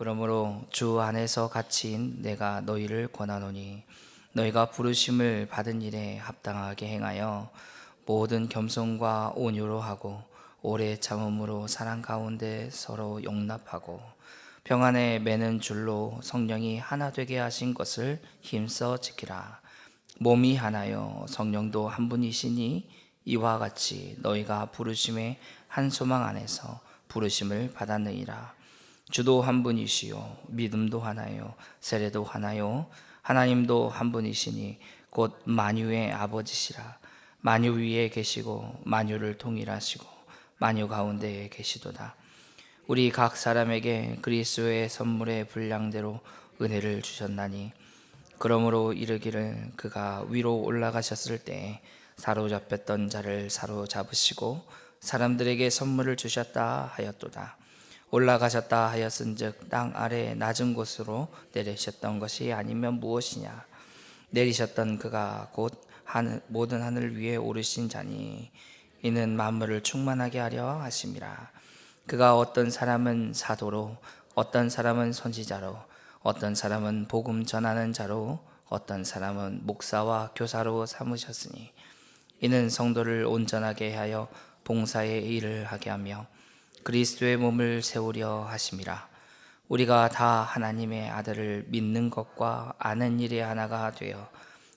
그러므로 주 안에서 갇힌 내가 너희를 권하노니 너희가 부르심을 받은 일에 합당하게 행하여 모든 겸손과 온유로 하고 오래 참음으로 사랑 가운데 서로 용납하고 평안에 매는 줄로 성령이 하나 되게 하신 것을 힘써 지키라. 몸이 하나요 성령도 한 분이시니 이와 같이 너희가 부르심의 한 소망 안에서 부르심을 받았느니라. 주도 한 분이시요 믿음도 하나요 세례도 하나요 하나님도 한 분이시니 곧 만유의 아버지시라. 만유 위에 계시고 만유를 통일하시고 만유 가운데에 계시도다. 우리 각 사람에게 그리스도의 선물의 분량대로 은혜를 주셨나니 그러므로 이르기를 그가 위로 올라가셨을 때 사로잡혔던 자를 사로잡으시고 사람들에게 선물을 주셨다 하였도다. 올라가셨다 하였은즉 땅 아래 낮은 곳으로 내리셨던 것이 아니면 무엇이냐. 내리셨던 그가 곧 모든 하늘 위에 오르신 자니 이는 만물을 충만하게 하려 하심이라. 그가 어떤 사람은 사도로 어떤 사람은 선지자로 어떤 사람은 복음 전하는 자로 어떤 사람은 목사와 교사로 삼으셨으니 이는 성도를 온전하게 하여 봉사의 일을 하게 하며 그리스도의 몸을 세우려 하심이라. 우리가 다 하나님의 아들을 믿는 것과 아는 일의 하나가 되어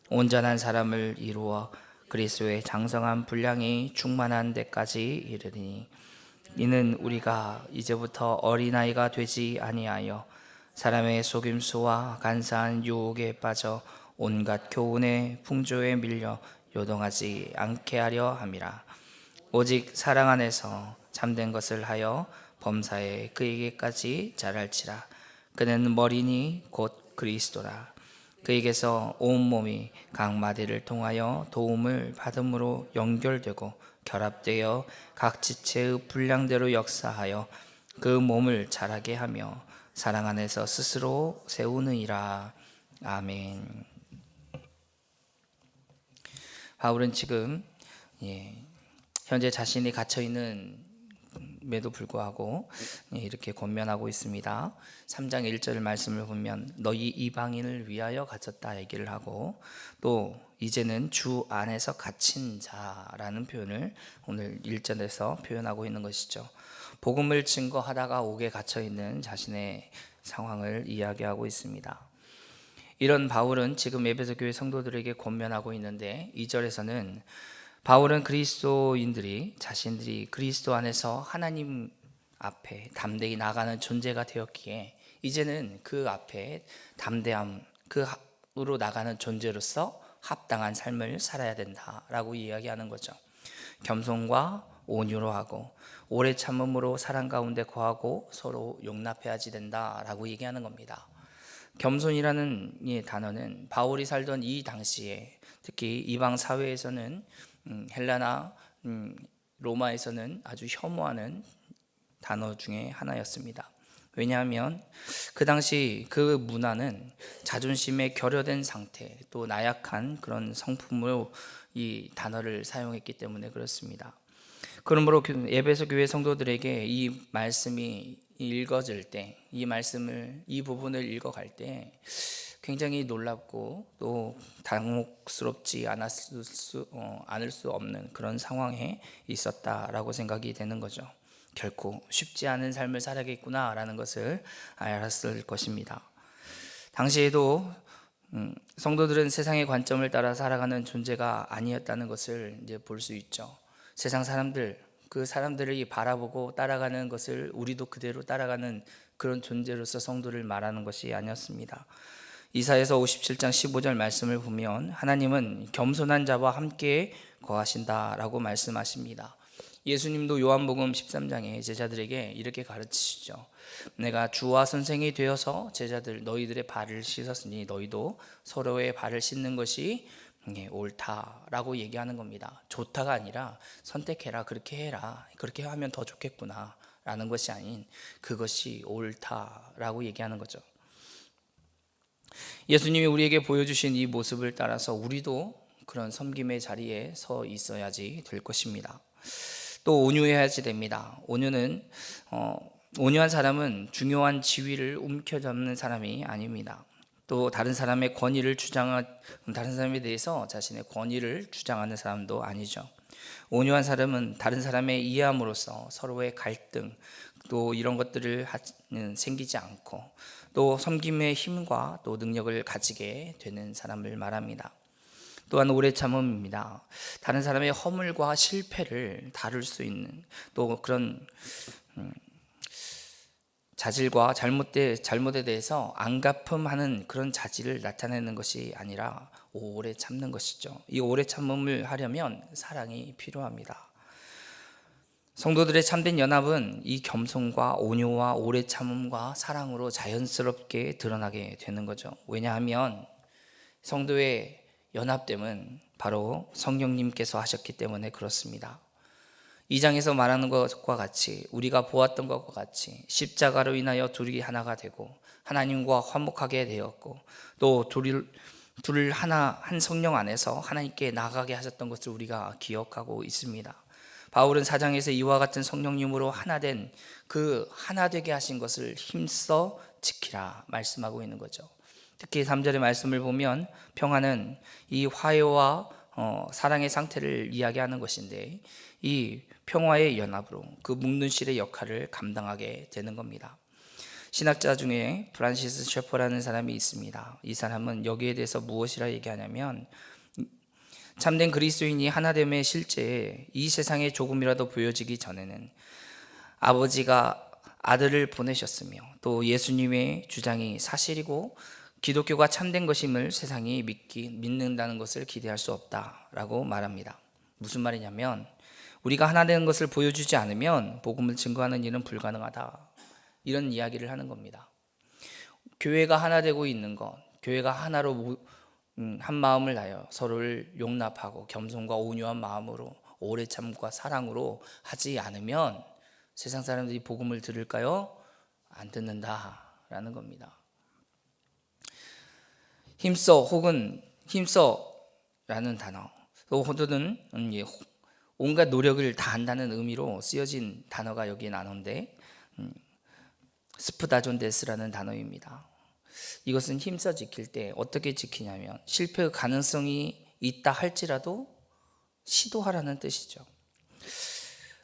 온전한 사람을 이루어 그리스도의 장성한 분량이 충만한 데까지 이르리니 이는 우리가 이제부터 어린아이가 되지 아니하여 사람의 속임수와 간사한 유혹에 빠져 온갖 교훈의 풍조에 밀려 요동하지 않게 하려 함이라. 오직 사랑 안에서 참된 것을 하여 범사에 그에게까지 자랄지라. 그는 머리니 곧 그리스도라. 그에게서 온 몸이 각 마디를 통하여 도움을 받음으로 연결되고 결합되어 각 지체의 분량대로 역사하여 그 몸을 자라게 하며 사랑 안에서 스스로 세우느니라. 아멘. 바울은 지금 현재 자신이 갇혀있는 에도 불구하고 이렇게 권면하고 있습니다. 3장 1절 말씀을 보면 너희 이방인을 위하여 갇혔다 얘기를 하고 또 이제는 주 안에서 갇힌 자라는 표현을 오늘 1절에서 표현하고 있는 것이죠. 복음을 증거하다가 옥에 갇혀있는 자신의 상황을 이야기하고 있습니다. 이런 바울은 지금 에베소 교회 성도들에게 권면하고 있는데 2절에서는 바울은 그리스도인들이 자신들이 그리스도 안에서 하나님 앞에 담대히 나가는 존재가 되었기에 이제는 그 앞에 담대함, 그으로 나가는 존재로서 합당한 삶을 살아야 된다라고 이야기하는 거죠. 겸손과 온유로 하고 오래 참음으로 사랑 가운데 거하고 서로 용납해야지 된다라고 얘기하는 겁니다. 겸손이라는 이 단어는 바울이 살던 이 당시에 특히 이방 사회에서는 헬라나 로마에서는 아주 혐오하는 단어 중에 하나였습니다. 왜냐하면 그 당시 그 문화는 자존심에 결여된 상태 또 나약한 그런 성품으로 이 단어를 사용했기 때문에 그렇습니다. 그러므로 에베소 교회 성도들에게 이 말씀이 읽어질 때 이 부분을 읽어갈 때 굉장히 놀랍고 또 당혹스럽지 않을 수 없는 그런 상황에 있었다라고 생각이 되는 거죠. 결코 쉽지 않은 삶을 살아야겠구나라는 것을 알았을 것입니다. 당시에도 성도들은 세상의 관점을 따라 살아가는 존재가 아니었다는 것을 이제 볼 수 있죠. 세상 사람들, 그 사람들이 바라보고 따라가는 것을 우리도 그대로 따라가는 그런 존재로서 성도를 말하는 것이 아니었습니다. 이사야서 57장 15절 말씀을 보면 하나님은 겸손한 자와 함께 거하신다라고 말씀하십니다. 예수님도 요한복음 13장에 제자들에게 이렇게 가르치시죠. 내가 주와 선생이 되어서 제자들 너희들의 발을 씻었으니 너희도 서로의 발을 씻는 것이 옳다라고 얘기하는 겁니다. 좋다가 아니라 선택해라, 그렇게 해라, 그렇게 하면 더 좋겠구나 라는 것이 아닌 그것이 옳다라고 얘기하는 거죠. 예수님이 우리에게 보여주신 이 모습을 따라서 우리도 그런 섬김의 자리에 서 있어야지 될 것입니다. 또 온유해야지 됩니다. 온유는 온유한 사람은 중요한 지위를 움켜잡는 사람이 아닙니다. 또 다른 사람의 권위를 다른 사람에 대해서 자신의 권위를 주장하는 사람도 아니죠. 온유한 사람은 다른 사람의 이해함으로써 서로의 갈등 또 이런 것들을 생기지 않고 또 섬김의 힘과 또 능력을 가지게 되는 사람을 말합니다. 또한 오래 참음입니다. 다른 사람의 허물과 실패를 다룰 수 있는 또 그런 자질과 잘못에 대해서 안갚음하는 그런 자질을 나타내는 것이 아니라 오래 참는 것이죠. 이 오래 참음을 하려면 사랑이 필요합니다. 성도들의 참된 연합은 이 겸손과 온유와 오래 참음과 사랑으로 자연스럽게 드러나게 되는 거죠. 왜냐하면 성도의 연합됨은 바로 성령님께서 하셨기 때문에 그렇습니다. 2장에서 말하는 것과 같이 우리가 보았던 것과 같이 십자가로 인하여 둘이 하나가 되고 하나님과 화목하게 되었고 또 둘을 한 성령 안에서 하나님께 나아가게 하셨던 것을 우리가 기억하고 있습니다. 바울은 4장에서 이와 같은 성령님으로 하나된 그 하나 되게 하신 것을 힘써 지키라 말씀하고 있는 거죠. 특히 3절의 말씀을 보면 평화는 이 화해와 사랑의 상태를 이야기하는 것인데 이 평화의 연합으로 그 묶는 실의 역할을 감당하게 되는 겁니다. 신학자 중에 프란시스 셰퍼라는 사람이 있습니다. 이 사람은 여기에 대해서 무엇이라 얘기하냐면 참된 그리스도인이 하나됨의 실제에 이 세상에 조금이라도 보여지기 전에는 아버지가 아들을 보내셨으며 또 예수님의 주장이 사실이고 기독교가 참된 것임을 세상이 믿는다는 것을 기대할 수 없다라고 말합니다. 무슨 말이냐면 우리가 하나 되는 것을 보여주지 않으면 복음을 증거하는 일은 불가능하다, 이런 이야기를 하는 겁니다. 교회가 하나 되고 있는 것, 교회가 하나로 한 마음을 다하여 서로를 용납하고 겸손과 온유한 마음으로 오래 참과 사랑으로 하지 않으면 세상 사람들이 복음을 들을까요? 안 듣는다라는 겁니다. 힘써라는 단어, 또 호도는 온갖 노력을 다한다는 의미로 쓰여진 단어가 여기에 나오는데 스프다존데스라는 단어입니다. 이것은 힘써 지킬 때 어떻게 지키냐면 실패 가능성이 있다 할지라도 시도하라는 뜻이죠.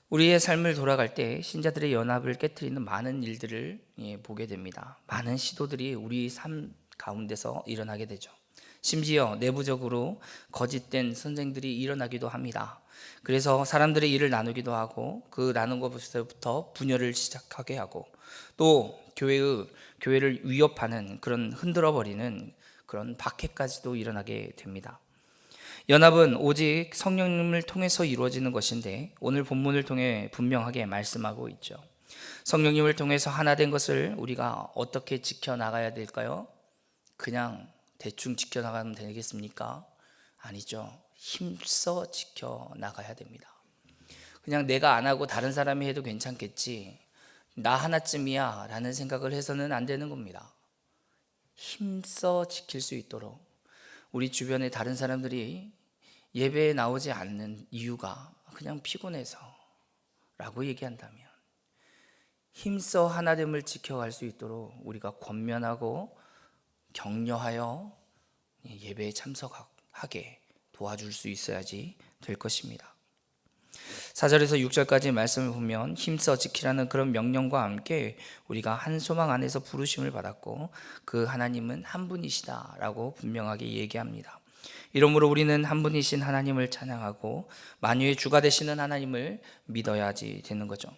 우리의 삶을 돌아갈 때 신자들의 연합을 깨트리는 많은 일들을 보게 됩니다. 많은 시도들이 우리 삶 가운데서 일어나게 되죠. 심지어 내부적으로 거짓된 선생들이 일어나기도 합니다. 그래서 사람들의 일을 나누기도 하고 그 나눈 것부터 분열을 시작하게 하고 또 교회를 위협하는 그런 흔들어버리는 그런 박해까지도 일어나게 됩니다. 연합은 오직 성령님을 통해서 이루어지는 것인데 오늘 본문을 통해 분명하게 말씀하고 있죠. 성령님을 통해서 하나 된 것을 우리가 어떻게 지켜나가야 될까요? 그냥 대충 지켜나가면 되겠습니까? 아니죠. 힘써 지켜나가야 됩니다. 그냥 내가 안 하고 다른 사람이 해도 괜찮겠지, 나 하나쯤이야 라는 생각을 해서는 안 되는 겁니다. 힘써 지킬 수 있도록 우리 주변에 다른 사람들이 예배에 나오지 않는 이유가 그냥 피곤해서 라고 얘기한다면 힘써 하나됨을 지켜갈 수 있도록 우리가 권면하고 격려하여 예배에 참석하게 도와줄 수 있어야지 될 것입니다. 4절에서 6절까지 말씀을 보면 힘써 지키라는 그런 명령과 함께 우리가 한 소망 안에서 부르심을 받았고 그 하나님은 한 분이시다 라고 분명하게 얘기합니다. 이러므로 우리는 한 분이신 하나님을 찬양하고 만유의 주가 되시는 하나님을 믿어야지 되는 거죠.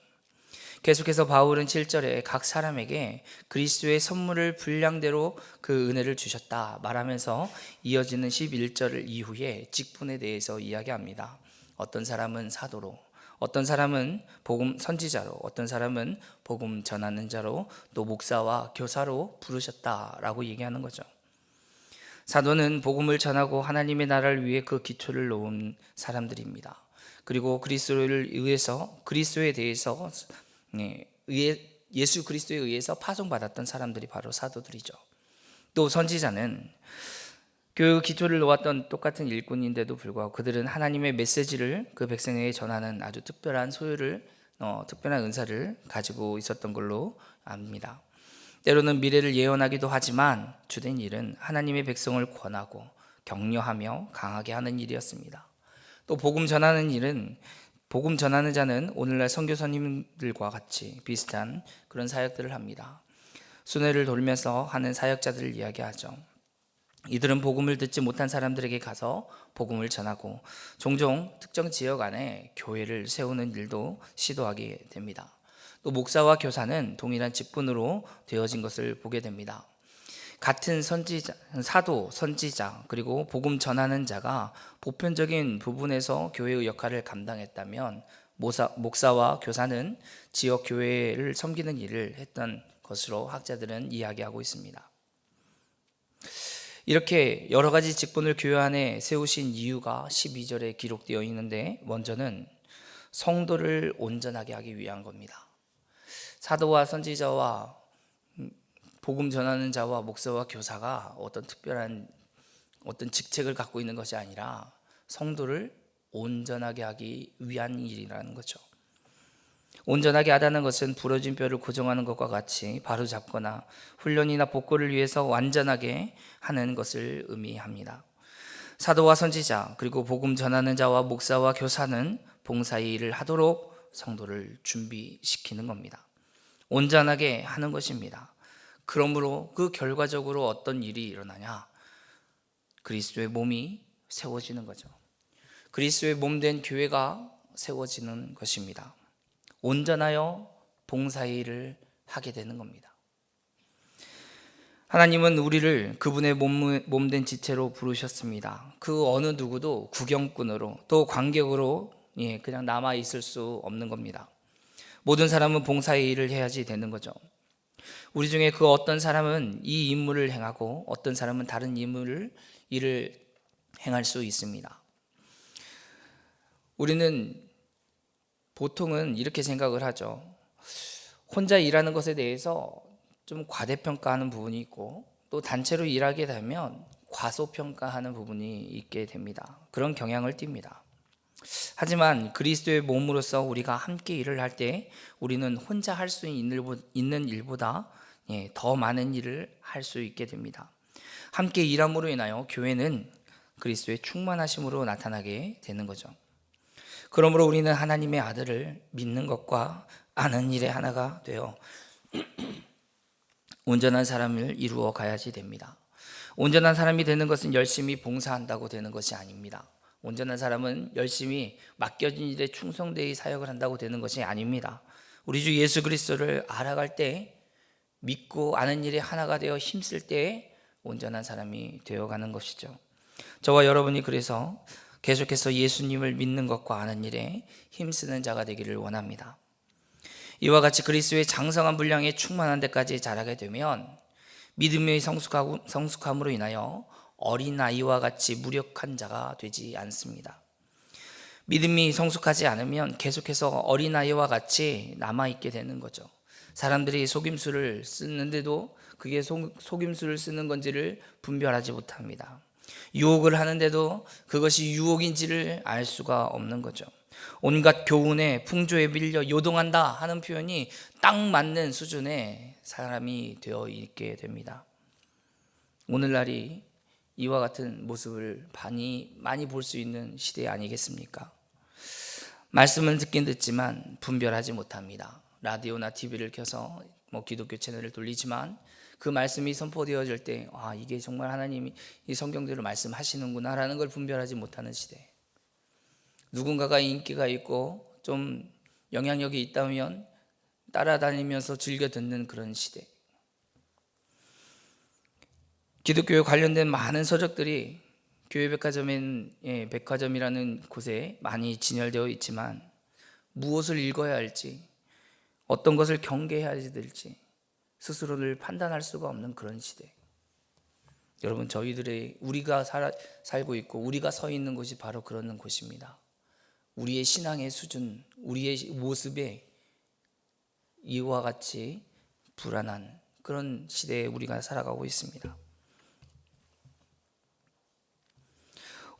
계속해서 바울은 7절에 각 사람에게 그리스도의 선물을 분량대로 그 은혜를 주셨다 말하면서 이어지는 11절 이후에 직분에 대해서 이야기합니다. 어떤 사람은 사도로, 어떤 사람은 복음 선지자로, 어떤 사람은 복음 전하는 자로, 또 목사와 교사로 부르셨다라고 얘기하는 거죠. 사도는 복음을 전하고 하나님의 나라를 위해 그 기초를 놓은 사람들입니다. 그리고 그리스도에 대해서 예수 그리스도에 의해서 파송받았던 사람들이 바로 사도들이죠. 또 선지자는 그 기초를 놓았던 똑같은 일꾼인데도 불구하고 그들은 하나님의 메시지를 그 백성에게 전하는 아주 특별한 소유를 특별한 은사를 가지고 있었던 걸로 압니다. 때로는 미래를 예언하기도 하지만 주된 일은 하나님의 백성을 권하고 격려하며 강하게 하는 일이었습니다. 또 복음 전하는 일은 복음 전하는 자는 오늘날 선교사님들과 같이 비슷한 그런 사역들을 합니다. 순회를 돌면서 하는 사역자들을 이야기하죠. 이들은 복음을 듣지 못한 사람들에게 가서 복음을 전하고 종종 특정 지역 안에 교회를 세우는 일도 시도하게 됩니다. 또 목사와 교사는 동일한 직분으로 되어진 것을 보게 됩니다. 같은 선지자, 사도, 선지자, 그리고 복음 전하는 자가 보편적인 부분에서 교회의 역할을 감당했다면 목사와 교사는 지역 교회를 섬기는 일을 했던 것으로 학자들은 이야기하고 있습니다. 이렇게 여러 가지 직분을 교회 안에 세우신 이유가 12절에 기록되어 있는데, 먼저는 성도를 온전하게 하기 위한 겁니다. 사도와 선지자와 복음 전하는 자와 목사와 교사가 어떤 특별한 직책을 갖고 있는 것이 아니라 성도를 온전하게 하기 위한 일이라는 거죠. 온전하게 하다는 것은 부러진 뼈를 고정하는 것과 같이 바로잡거나 훈련이나 복구를 위해서 완전하게 하는 것을 의미합니다. 사도와 선지자, 그리고 복음 전하는 자와 목사와 교사는 봉사의 일을 하도록 성도를 준비시키는 겁니다. 온전하게 하는 것입니다. 그러므로 그 결과적으로 어떤 일이 일어나냐? 그리스도의 몸이 세워지는 거죠. 그리스도의 몸된 교회가 세워지는 것입니다. 온전하여 봉사의 일을 하게 되는 겁니다. 하나님은 우리를 그분의 몸된 지체로 부르셨습니다. 그 어느 누구도 구경꾼으로 또 관객으로 그냥 남아 있을 수 없는 겁니다. 모든 사람은 봉사의 일을 해야지 되는 거죠. 우리 중에 그 어떤 사람은 이 임무를 행하고 어떤 사람은 다른 일을 행할 수 있습니다. 우리는 보통은 이렇게 생각을 하죠. 혼자 일하는 것에 대해서 좀 과대평가하는 부분이 있고, 또 단체로 일하게 되면 과소평가하는 부분이 있게 됩니다. 그런 경향을 띱니다. 하지만 그리스도의 몸으로서 우리가 함께 일을 할 때 우리는 혼자 할 수 있는 일보다 더 많은 일을 할 수 있게 됩니다. 함께 일함으로 인하여 교회는 그리스도의 충만하심으로 나타나게 되는 거죠. 그러므로 우리는 하나님의 아들을 믿는 것과 아는 일의 하나가 되어 온전한 사람을 이루어 가야지 됩니다. 온전한 사람이 되는 것은 열심히 봉사한다고 되는 것이 아닙니다. 온전한 사람은 열심히 맡겨진 일에 충성되이 사역을 한다고 되는 것이 아닙니다. 우리 주 예수 그리스도를 알아갈 때, 믿고 아는 일의 하나가 되어 힘쓸 때 온전한 사람이 되어가는 것이죠. 저와 여러분이 그래서 계속해서 예수님을 믿는 것과 아는 일에 힘쓰는 자가 되기를 원합니다. 이와 같이 그리스도의 장성한 분량에 충만한 데까지 자라게 되면 믿음의 성숙함으로 인하여 어린아이와 같이 무력한 자가 되지 않습니다. 믿음이 성숙하지 않으면 계속해서 어린아이와 같이 남아있게 되는 거죠. 사람들이 속임수를 쓰는데도 그게 속임수를 쓰는 건지를 분별하지 못합니다. 유혹을 하는데도 그것이 유혹인지를 알 수가 없는 거죠. 온갖 교훈에 풍조에 밀려 요동한다 하는 표현이 딱 맞는 수준의 사람이 되어 있게 됩니다. 오늘날이 이와 같은 모습을 많이 볼 수 있는 시대 아니겠습니까? 말씀은 듣긴 듣지만 분별하지 못합니다. 라디오나 TV를 켜서 기독교 채널을 돌리지만 그 말씀이 선포되어질 때 이게 정말 하나님이 이 성경대로 말씀하시는구나 라는 걸 분별하지 못하는 시대. 누군가가 인기가 있고 좀 영향력이 있다면 따라다니면서 즐겨 듣는 그런 시대. 기독교에 관련된 많은 서적들이 교회 백화점이라는 곳에 많이 진열되어 있지만 무엇을 읽어야 할지, 어떤 것을 경계해야 될지 스스로를 판단할 수가 없는 그런 시대. 여러분, 우리가 살고 있고 우리가 서 있는 곳이 바로 그런 곳입니다. 우리의 신앙의 수준, 우리의 모습에 이와 같이 불안한 그런 시대에 우리가 살아가고 있습니다.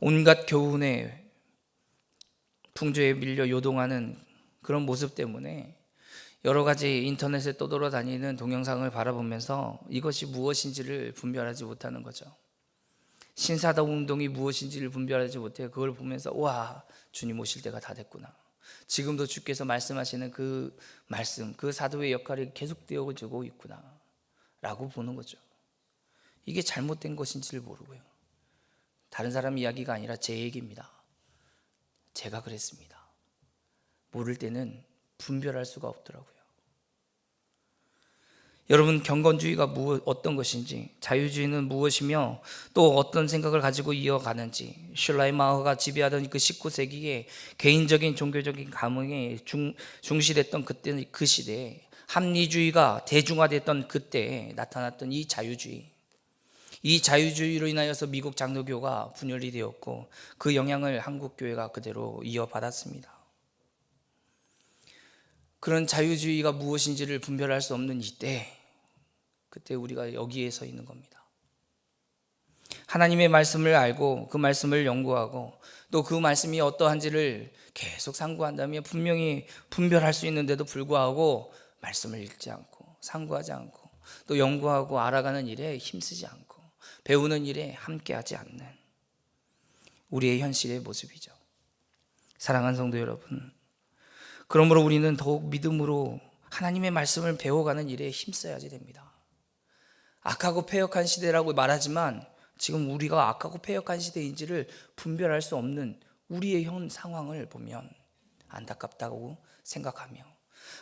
온갖 교훈에 풍조에 밀려 요동하는 그런 모습 때문에 여러 가지 인터넷에 떠돌아다니는 동영상을 바라보면서 이것이 무엇인지를 분별하지 못하는 거죠. 신사동 운동이 무엇인지를 분별하지 못해요. 그걸 보면서 와, 주님 오실 때가 다 됐구나. 지금도 주께서 말씀하시는 그 말씀, 그 사도의 역할이 계속되어지고 있구나 라고 보는 거죠. 이게 잘못된 것인지를 모르고요. 다른 사람 이야기가 아니라 제 얘기입니다. 제가 그랬습니다. 모를 때는 분별할 수가 없더라고요. 여러분, 경건주의가 어떤 것인지, 자유주의는 무엇이며 또 어떤 생각을 가지고 이어가는지, 슐라이마허가 지배하던 그 19세기에 개인적인 종교적인 감흥에 중시됐던 그때는 그 시대에 합리주의가 대중화됐던 그때에 나타났던 이 자유주의로 인하여서 미국 장로교가 분열이 되었고 그 영향을 한국교회가 그대로 이어받았습니다. 그런 자유주의가 무엇인지를 분별할 수 없는 이때, 그때 우리가 여기에 서 있는 겁니다. 하나님의 말씀을 알고 그 말씀을 연구하고 또 그 말씀이 어떠한지를 계속 상고한다면 분명히 분별할 수 있는데도 불구하고 말씀을 읽지 않고 상고하지 않고 또 연구하고 알아가는 일에 힘쓰지 않고 배우는 일에 함께하지 않는 우리의 현실의 모습이죠. 사랑하는 성도 여러분, 그러므로 우리는 더욱 믿음으로 하나님의 말씀을 배워가는 일에 힘써야지 됩니다. 악하고 패역한 시대라고 말하지만 지금 우리가 악하고 패역한 시대인지를 분별할 수 없는 우리의 현 상황을 보면 안타깝다고 생각하며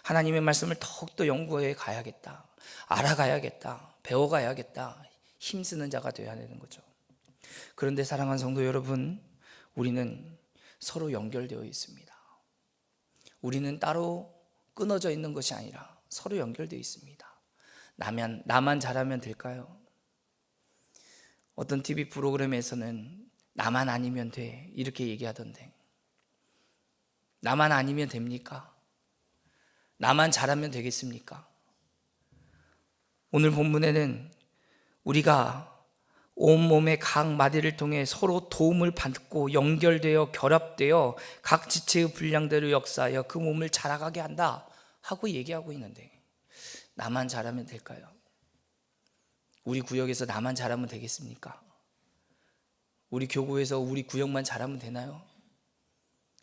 하나님의 말씀을 더욱더 연구해 가야겠다, 알아가야겠다, 배워가야겠다, 힘쓰는 자가 되어야 되는 거죠. 그런데 사랑하는 성도 여러분, 우리는 서로 연결되어 있습니다. 우리는 따로 끊어져 있는 것이 아니라 서로 연결되어 있습니다. 나만 잘하면 될까요? 어떤 TV 프로그램에서는 나만 아니면 돼 이렇게 얘기하던데, 나만 아니면 됩니까? 나만 잘하면 되겠습니까? 오늘 본문에는 우리가 온몸의 각 마디를 통해 서로 도움을 받고 연결되어 결합되어 각 지체의 분량대로 역사하여 그 몸을 자라가게 한다 하고 얘기하고 있는데, 나만 잘하면 될까요? 우리 구역에서 나만 잘하면 되겠습니까? 우리 교구에서 우리 구역만 잘하면 되나요?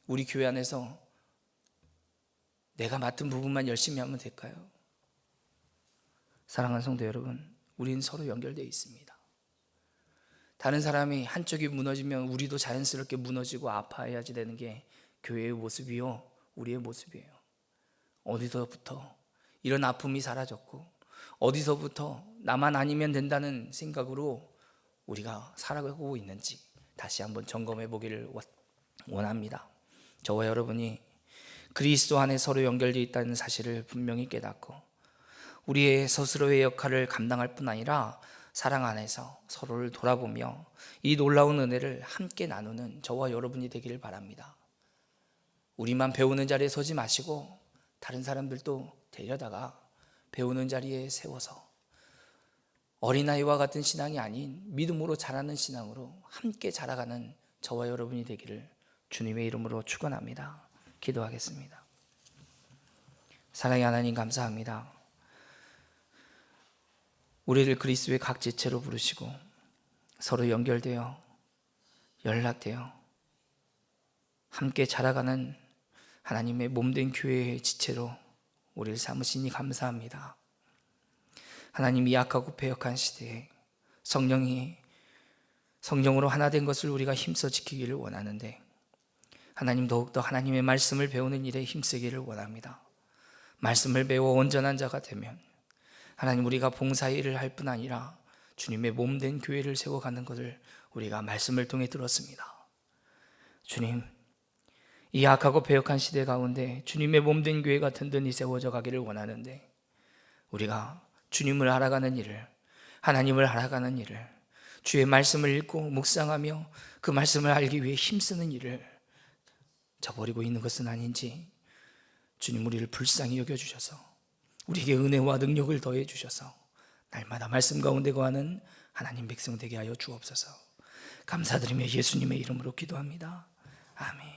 우리 교회 안에서 내가 맡은 부분만 열심히 하면 될까요? 사랑하는 성도 여러분, 우리는 서로 연결되어 있습니다. 다른 사람이 한쪽이 무너지면 우리도 자연스럽게 무너지고 아파해야지 되는 게 교회의 모습이요, 우리의 모습이에요. 어디서부터 이런 아픔이 사라졌고 어디서부터 나만 아니면 된다는 생각으로 우리가 살아가고 있는지 다시 한번 점검해 보기를 원합니다. 저와 여러분이 그리스도 안에 서로 연결되어 있다는 사실을 분명히 깨닫고 우리의 스스로의 역할을 감당할 뿐 아니라 사랑 안에서 서로를 돌아보며 이 놀라운 은혜를 함께 나누는 저와 여러분이 되기를 바랍니다. 우리만 배우는 자리에 서지 마시고 다른 사람들도 데려다가 배우는 자리에 세워서 어린아이와 같은 신앙이 아닌 믿음으로 자라는 신앙으로 함께 자라가는 저와 여러분이 되기를 주님의 이름으로 축원합니다. 기도하겠습니다. 사랑의 하나님, 감사합니다. 우리를 그리스도의 각 지체로 부르시고 서로 연결되어 연락되어 함께 자라가는 하나님의 몸된 교회의 지체로 우리를 삼으시니 감사합니다. 하나님이 약하고 패역한 시대에 성령으로 하나 된 것을 우리가 힘써 지키기를 원하는데, 하나님 더욱더 하나님의 말씀을 배우는 일에 힘쓰기를 원합니다. 말씀을 배워 온전한 자가 되면 하나님, 우리가 봉사일을 할 뿐 아니라 주님의 몸된 교회를 세워가는 것을 우리가 말씀을 통해 들었습니다. 주님, 이 악하고 패역한 시대 가운데 주님의 몸된 교회가 든든히 세워져 가기를 원하는데, 우리가 주님을 알아가는 일을, 하나님을 알아가는 일을, 주의 말씀을 읽고 묵상하며 그 말씀을 알기 위해 힘쓰는 일을 저버리고 있는 것은 아닌지 주님, 우리를 불쌍히 여겨주셔서 우리에게 은혜와 능력을 더해 주셔서 날마다 말씀 가운데 거하는 하나님 백성 되게 하여 주옵소서. 감사드리며 예수님의 이름으로 기도합니다. 아멘.